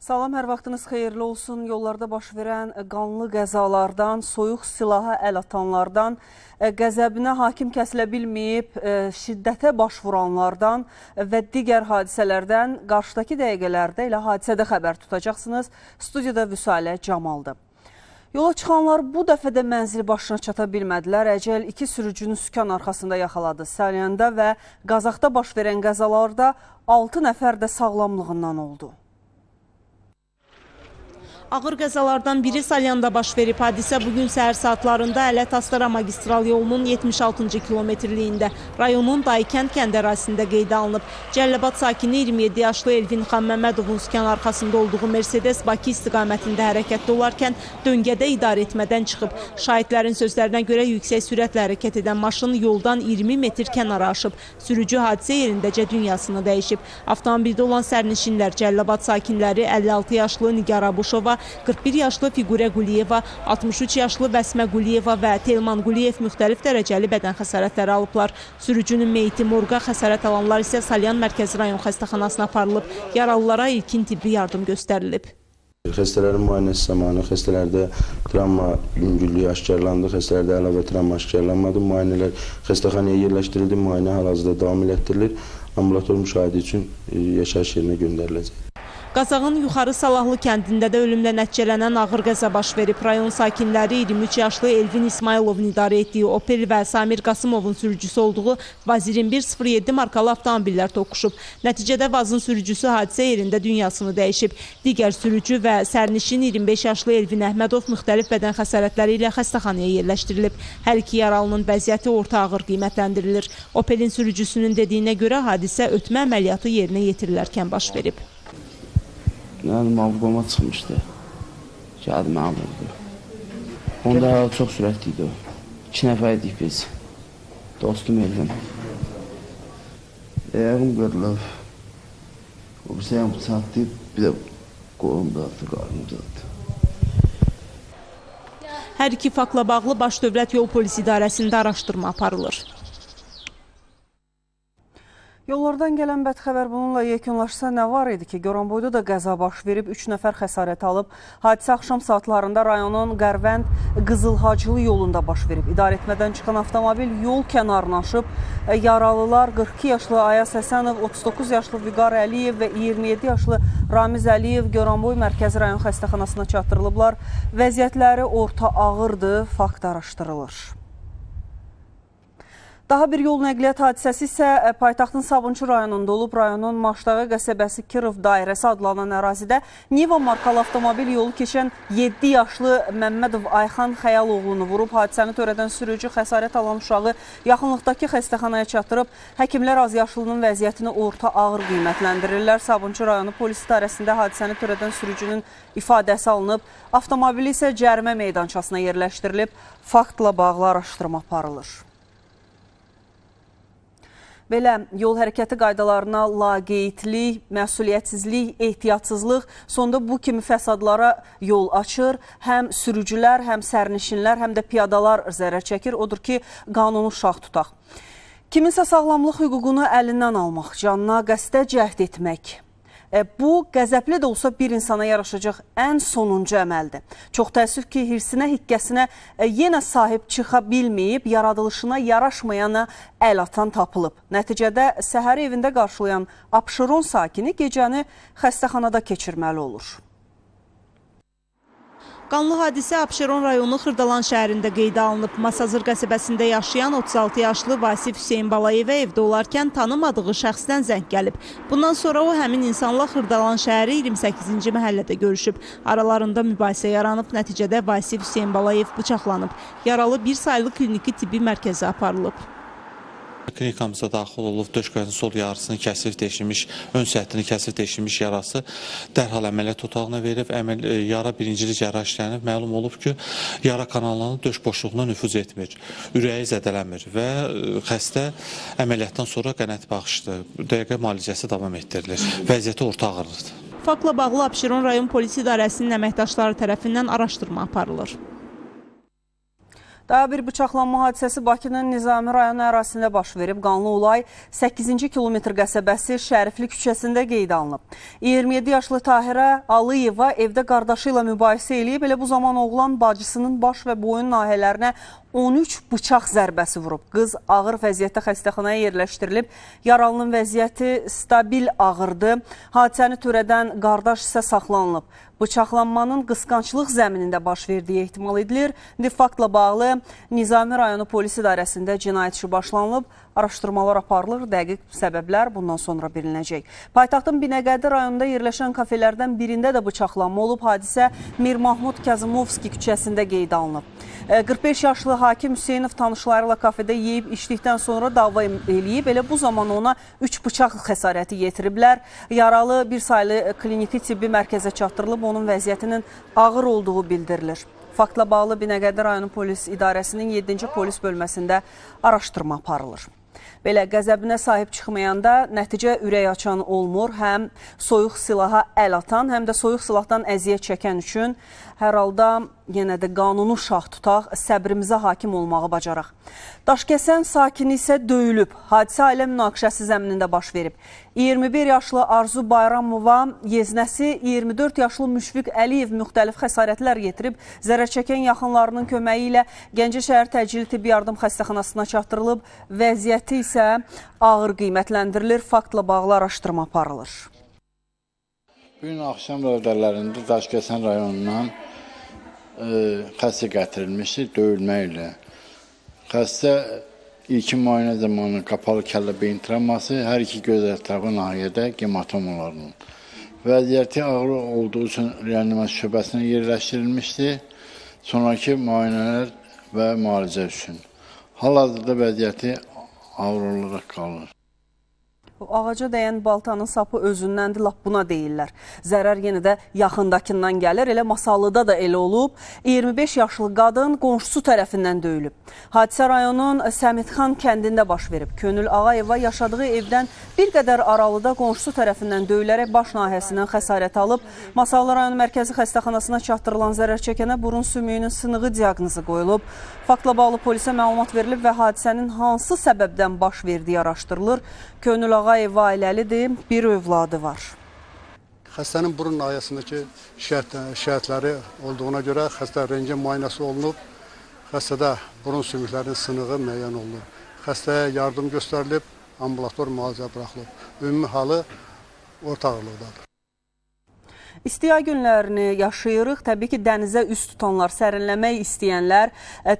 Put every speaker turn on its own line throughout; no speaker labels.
Salam, hər vaxtınız xeyirli olsun. Yollarda baş verən qanlı qəzalardan, soyuq silaha əl atanlardan, qəzəbinə hakim kəsilə bilməyib, şiddətə baş vuranlardan və digər hadisələrdən qarşıdakı dəqiqələrdə elə hadisədə xəbər tutacaqsınız. Studiyada Vüsalə Camaldır. Yola çıxanlar bu dəfə də mənzil başına çata bilmədilər. Əcəl iki sürücünü sükan arxasında yaxaladı. Salyanda və Qazaxda baş verən qəzalarda 6 nəfər də sağlamlığından oldu.
Ağır qəzalardan biri Salyanda baş verib. Hadisə bugün səhər saatlarında Ələt-Astara magistral yolunun 76-cı kilometrliyində rayonun Daykənd kənd ərazisində qeydə alınıb. Cəlilabad sakini 27 yaşlı Elvin Xan Məmmədovun sükan arxasında olduğu Mercedes Bakı istiqamətində hərəkətdə olarkən döngədə idarə etmədən çıxıb. Şahidlərin sözlərinə görə yüksək sürətlə hərəkət edən maşın yoldan 20 metr kənara aşıb. Sürücü hadisə yerindəcə dünyasını dəyişib. Avtomobildə olan sərnişinlər Cəlilabad sakinləri 56 yaşlı Nigar Abuşova, 41 yaşlı Fiqurə Quliyeva, 63 yaşlı Vəsmə Quliyeva və Telman Quliyev müxtəlif dərəcəli bədən xəsarətləri alıblar. Sürücünün meyti morqa, xəsarət alanlar isə Salyan Mərkəzi rayon xəstəxanasına aparılıb. Yaralılara ilkin tibbi yardım göstərilib.
Xəstələrin müayinəsi zamanı xəstələrdə travma yüngüllüyü aşkarlandı, xəstələrdə əlavə travma aşkarlanmadı. Müayinələr xəstəxanaya yerləşdirildi, müayinə hal-hazırda davam elətdirilir. Ambulator müşahidə üçün yaşayış yerinə göndəriləcək.
Qazaxın Yuxarı Salahlı kəndində də ölümlə nəticələnən ağır qəza baş verib. Rayon sakinləri 23 yaşlı Elvin İsmayılovun idarə etdiyi Opel və Samir Qasımovun sürücüsü olduğu Vaz 2107 markalı avtomobillər toqquşub. Nəticədə Vazın sürücüsü hadisə yerində dünyasını dəyişib. Digər sürücü və sərnişin 25 yaşlı Elvin Əhmədov müxtəlif bədən xəsarətləri ilə xəstəxanaya yerləşdirilib. Hər iki yaralının vəziyyəti orta ağır qiymətləndirilir. Opelin sürücüsünün dediyinə görə hadisə ötmə əməliyyatı yerinə yetirilərkən baş verib.
Mavqoma çıxmışdı. Gəldi mənə vurdu. Onda çox sürətli idi o. 2 nəfər idik biz. Dostum Elvin. Ayağım qırılıb. O bir səyəm çatdı, bir də qolum dağıtdı, qarnım dağıtdı.
Hər iki faktla bağlı Baş Dövlət Yol Polisi İdarəsində araşdırma aparılır.
Yollardan gələn bədxəbər bununla yekunlaşsa nə var idi ki, Goranboyda da qəza baş verib, 3 nəfər xəsarət alıb. Hadisə axşam saatlarında rayonun Qərvənd Qızılhacılı yolunda baş verib. İdarə etmədən çıxan avtomobil yol kənarına aşıb. Yaralılar 42 yaşlı Ayaz Həsənov, 39 yaşlı Vüqar Əliyev və 27 yaşlı Ramiz Əliyev Goranboy Mərkəzi rayon xəstəxanasına çatdırılıblar. Vəziyyətləri orta ağırdır, fakt araşdırılır. Daha bir yol nəqliyyat hadisəsi isə paytaxtın Sabunçu rayonunda olub. Rayonun Maşdağı qəsəbəsi Kirov dairəsi adlanan ərazidə Niva markalı avtomobil yolu keçən 7 yaşlı Məmmədov Ayxan Xəyaloğlunu vurub. Hadisəni törədən sürücü xəsarət alan uşağı yaxınlıqdakı xəstəxanaya çatdırıb. Həkimlər azyaşlının vəziyyətini orta ağır qiymətləndirirlər. Sabunçu rayonu polis idarəsində hadisəni törədən sürücünün ifadəsi alınıb. Avtomobili isə cərimə meydançasına yerləşdirilib. Faktla bağlı araşdırma aparılır. Belə yol hərəkəti qaydalarına laqeydlik, məsuliyyətsizlik, ehtiyatsızlıq sonda bu kimi fəsadlara yol açır. Həm sürücülər, həm sərnişinlər, həm də piyadalar zərər çəkir. Odur ki, qanunu şah tutaq. Kiminsə sağlamlıq hüququnu əlindən almaq, canına qəsdə cəhd etmək. Bu, qəzəbli də olsa bir insana yaraşacaq ən sonuncu əməldir. Çox təəssüf ki, hirsinə, hiqqəsinə yenə sahib çıxa bilməyib, yaradılışına yaraşmayana əl atan tapılıb. Nəticədə səhəri evində qarşılayan Abşeron sakini gecəni xəstəxanada keçirməli olur.
Qanlı hadisə Abşeron rayonu Xırdalan şəhərində qeydə alınıb. Masazır qəsəbəsində yaşayan 36 yaşlı Vasif Hüseyin Balayevə evdə olarkən tanımadığı şəxsdən zəng gəlib. Bundan sonra o həmin insanla Xırdalan şəhəri 28-ci məhəllədə görüşüb. Aralarında mübahisə yaranıb, nəticədə Vasif Hüseyin Balayev bıçaqlanıb. Yaralı bir sayılı kliniki tibbi mərkəzə aparılıb.
Klinikamıza daxil olub, döş qəzinin sol yarısını kəsif deşilmiş, ön səthini kəsif deşilmiş yarası dərhal əməliyyat otağına verib, yara birincili cərrah işlənib, məlum olub ki, yara kanallarının döş boşluğuna nüfuz etmir, ürəyi zədələmir və xəstə əməliyyatdan sonra qənet baxışlı, dəqiqə müalicəsi davam etdirilir. Vəziyyəti orta ağırlıqdır.
Faktla bağlı Abşeron rayon polis idarəsinin əməkdaşları tərəfindən araşdırma aparılır.
Daha bir bıçaqlanma hadisəsi Bakının Nizami rayonu ərazisində baş verib. Qanlı olay 8-ci kilometr qəsəbəsi Şərifli küçəsində qeydə alınıb. 27 yaşlı Tahirə Alıyeva evdə qardaşı ilə mübahisə eləyib. Elə bu zaman oğlan bacısının baş və boyun nahiyələrinə 13 bıçaq zərbəsi vurub. Qız ağır vəziyyətdə xəstəxanaya yerləşdirilib. Yaralının vəziyyəti stabil ağırdı. Hadisəni törədən qardaş isə saxlanılıb. Bıçaqlanmanın qısqanclıq zəminində baş verdiyi ehtimal edilir. Faktla bağlı Nizami rayonu polis idarəsində cinayət işi başlanılıb. Araşdırmalar aparılır, dəqiq səbəblər bundan sonra bilinəcək. Paytaxtın Binəqədi rayonunda yerləşən kafelərdən birində də bıçaqlanma olub. Hadisə Mir Mahmud Kazımovski küçəsində qeydə alınıb. 45 yaşlı Hakim Hüseynov tanışları ilə kafedə yeyib içdikdən sonra dava eləyib. Elə bu zaman ona 3 bıçaq xəsarəti yetiriblər. Yaralı bir saylı kliniki tibbi mərkəzə çatdırılıb, onun vəziyyətinin ağır olduğu bildirilir. Faktla bağlı Binəqədi rayonu polis idarəsinin 7-ci polis bölməsində araşdırma aparılır. Belə qəzəbinə sahib çıxmayanda nəticə ürək açan olmur. Həm soyuq silaha əl atan, həm də soyuq silahdan əziyyət çəkən üçün hər halda yenə də qanunu şah tutaq, səbrimizə hakim olmağı bacaraq. Daşkəsən sakini isə döyülüb. Hadisə ailə münaqişəsi zəminində baş verib. 21 yaşlı Arzu Bayramova yeznəsi 24 yaşlı Müşfiq Əliyev müxtəlif xəsarətlər yetirib. Zərər çəkən yaxınlarının köməyi ilə Gəncə şəhər təcili tibbi yardım xəstəxanasına çatdırılıb. Vəziyyəti isə ağır qiymətləndirilir. Faktla bağlı araşdırma aparılır.
Bugün axşam rədələrində Daşkəsən rayonundan xəstə gətirilmişdir döyülmə ilə. Xəstə ilkin müayinə zamanı qapalı kəllə beyin travması, hər iki göz ətrafı nahiyədə hematom olarının. Vəziyyəti ağır olduğu üçün reanimasiya şöbəsinə yerləşdirilmişdir. Sonraki müayinələr və müalicə üçün. Hal-hazırda vəziyyəti ağır olaraq qalır.
Ağaca dəyən baltanın sapı özündəndir, lap buna deyirlər. Zərər yenə də yaxındakından gəlir. Elə Masallıda da elə olub. 25 yaşlı qadın qonşusu tərəfindən döyülüb. Hadisə rayonun Səmidxan kəndində baş verib. Könül Ağayeva yaşadığı evdən bir qədər aralıda qonşusu tərəfindən döyülərək baş nahiyəsindən xəsarət alıb. Masallı rayon mərkəzi xəstəxanasına çatdırılan zərər çəkənə burun sümüyünün sınığı diaqnozu qoyulub. Faktla bağlı polisə məlumat verilib və hadisənin hansı səbəbdən baş verdiyi araşdırılır. Könül Ağayeva ailəlidir, bir övladı var.
Xəstənin burun nahiyəsindəki şikayətləri olduğuna görə xəstə rentgen müayinəsi olunub. Xəstədə burun sümüklərinin sınığı müəyyən olunub. Xəstəyə yardım göstərilib, ambulator müalicə buraxılıb. Ümumi halı orta ağırlıqdadır.
İstiya günlərini yaşayırıq. Təbii ki, dənizə üz tutanlar, sərinləmək istəyənlər,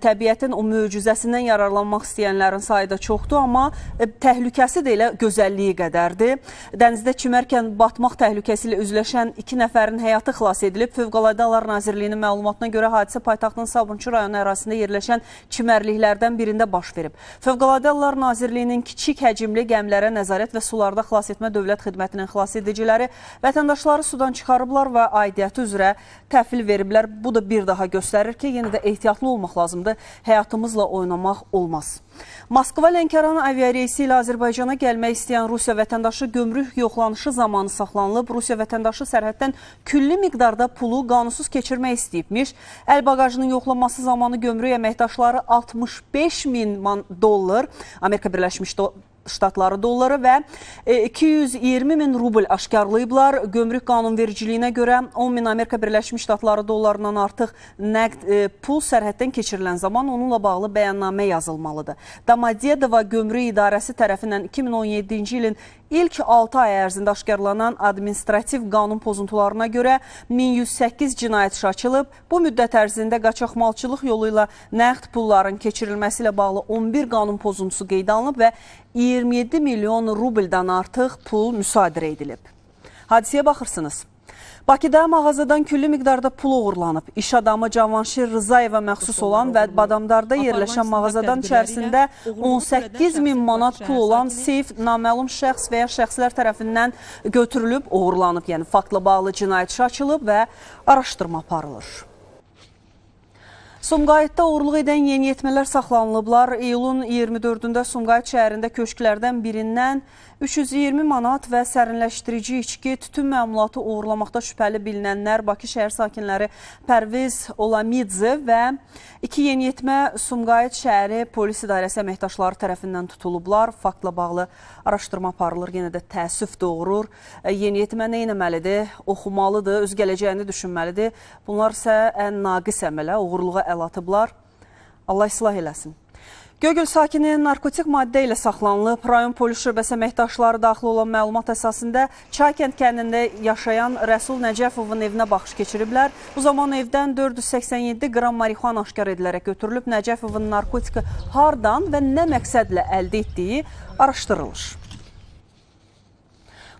təbiətin o möcüzəsindən yararlanmaq istəyənlərin sayı da çoxdur, amma təhlükəsi də elə gözəlliyi qədərdir. Dənizdə çimərkən batmaq təhlükəsi ilə üzləşən 2 nəfərin həyatı xilas edilib. Fövqəladə Hallar Nazirliyinin məlumatına görə hadisə paytaxtın Sabunçu rayonu ərazisində yerləşən çimərliklərdən birində baş verib. Fövqəladə Hallar Nazirliyinin kiçik həcmli gəmilərə nəzarət və sularda xilas etmə dövlət xidmətinin xilas ediciləri vətəndaşları sudan çıxarıb və aidiyyəti üzrə təhvil veriblər. Bu da bir daha göstərir ki, yenə də ehtiyatlı olmaq lazımdır. Həyatımızla oynamaq olmaz. Moskva-Lənkəran aviareysi ilə Azərbaycana gəlmək istəyən Rusiya vətəndaşı gömrük yoxlanışı zamanı saxlanılıb. Rusiya vətəndaşı sərhəddən külli miqdarda pulu qanunsuz keçirmək istəyibmiş. Əl bagajının yoxlanması zamanı gömrük əməkdaşları 65 min dollar, Amerika Birləşmiş Ştatları dolları və 220 min rubl aşkarlayıblar. Gömrük qanunvericiliyinə görə 10 min Amerika Birləşmiş Ştatları dollarından artıq nəqd pul sərhəddən keçirilən zaman onunla bağlı bəyannamə yazılmalıdır. Domodedovo Gömrük İdarəsi tərəfindən 2017-ci ilin ilk 6 ay ərzində aşkarlanan administrativ qanun pozuntularına görə 1108 cinayət işi açılıb. Bu müddət ərzində qaçaqmalçılıq yolu ilə nəqd pulların keçirilməsi ilə bağlı 11 qanun pozuntusu qeydə alınıb və 27 milyon rubldan artıq pul müsadirə edilib. Hadisəyə baxırsınız. Bakıda mağazadan külli miqdarda pul uğurlanıb. İş adamı Cavanşir Rızayeva məxsus olan və Badamdarda yerləşən mağazadan içərisində 18 min manat pul olan seyf naməlum şəxs və ya şəxslər tərəfindən götürülüb, uğurlanıb. Yəni faktla bağlı cinayət işi açılıb və araşdırma aparılır. Sumqayıtda uğurluq edən yeniyetmələr saxlanılıblar. İyulun 24-də Sumqayıt şəhərində köşklərdən birindən 320 manat və sərinləşdirici içki, tütün məmulatı uğurlamaqda şübhəli bilinənlər Bakı şəhər sakinləri Pərviz Olamidze və 2 yeniyetmə Sumqayıt şəhəri polis idarəsi əməkdaşları tərəfindən tutulublar. Faktla bağlı araşdırma aparılır, yenə də təəssüf doğurur. Yeniyetmə nə etməlidir? Oxumalıdır, öz gələcəyini düşünməlidir. Bunlar isə ən naqis əmələ, uğurluğa əl atıblar. Allah islah eləsin. Göygöl sakini narkotik maddə ilə saxlanılıb. Rayon polis şöbəsi əməkdaşları daxil olan məlumat əsasında Çaykənd kəndində yaşayan Rəsul Nəcəfovun evinə baxış keçiriblər. Bu zaman evdən 487 qram marixuana aşkar edilərək götürülüb. Nəcəfovun narkotiki hardan və nə məqsədlə əldə etdiyi araşdırılır.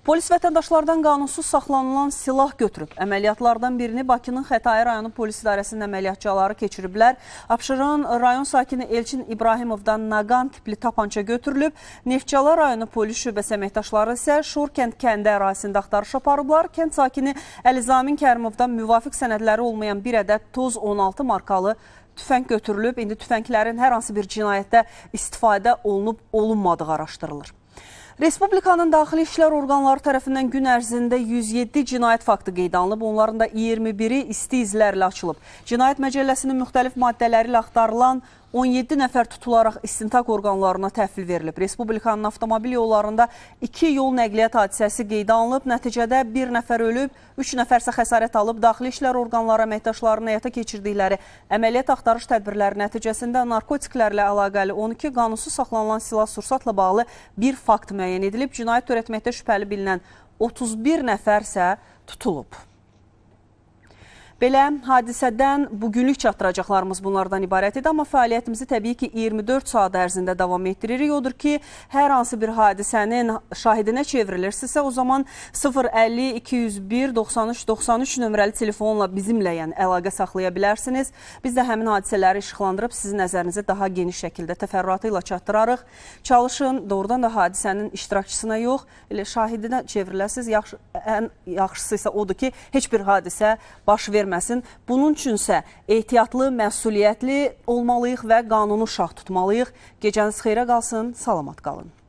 Polis vətəndaşlardan qanunsuz saxlanılan silah götürüb. Əməliyyatlardan birini Bakının Xətai rayonu polis idarəsinin əməliyyatçıları keçiriblər. Abşeron rayon sakini Elçin İbrahimovdan naqan tipli tapança götürülüb. Neftçala rayonu polis şöbəsi əməkdaşları isə Şorkənd kəndi ərazisində axtarış aparıblar. Kənd sakini Əlizamin Kərimovdan müvafiq sənədləri olmayan bir ədəd toz 16 markalı tüfəng götürülüb. İndi tüfənglərin hər hansı bir cinayətdə istifadə olunub-olunmadığı araşdırılır. Respublikanın daxili işlər orqanları tərəfindən gün ərzində 107 cinayət faktı qeydə alınıb. Onların da 21-i isti izlərlə açılıb. Cinayət məcəlləsinin müxtəlif maddələri ilə axtarılan 17 nəfər tutularaq istintaq orqanlarına təhvil verilib. Respublikanın avtomobil yollarında 2 yol nəqliyyat hadisəsi qeydə alınıb. Nəticədə 1 nəfər ölüb, 3 nəfərsə xəsarət alıb. Daxili işlər orqanları əməkdaşlarının həyata keçirdikləri əməliyyat axtarış tədbirləri nəticəsində narkotiklərlə əlaqəli 12 qanunsuz saxlanılan silah-sursatla bağlı bir fakt müəyyən edilib. Cinayət törətməkdə şübhəli bilinən 31 nəfər isə tutulub. Belə hadisədən bugünlük çatdıracaqlarımız bunlardan ibarət idi, amma fəaliyyətimizi təbii ki 24 saat ərzində davam etdiririk. Odur ki, hər hansı bir hadisənin şahidinə çevrilirsinizsə, o zaman 050-201-93-93 nömrəli telefonla bizimlə əlaqə saxlaya bilərsiniz. Biz də həmin hadisələri işıqlandırıb sizin nəzərinizi daha geniş şəkildə təfərrüatı ilə çatdırarıq. Çalışın, doğrudan da hadisənin iştirakçısına yox, elə şahidinə çevriləsiniz. Ən yaxşısı isə odur ki, heç bir hadisə baş verməsin. Bunun üçünsə ehtiyatlı, məsuliyyətli olmalıyıq və qanunu şah tutmalıyıq. Gecəniz xeyrə qalsın, salamat qalın.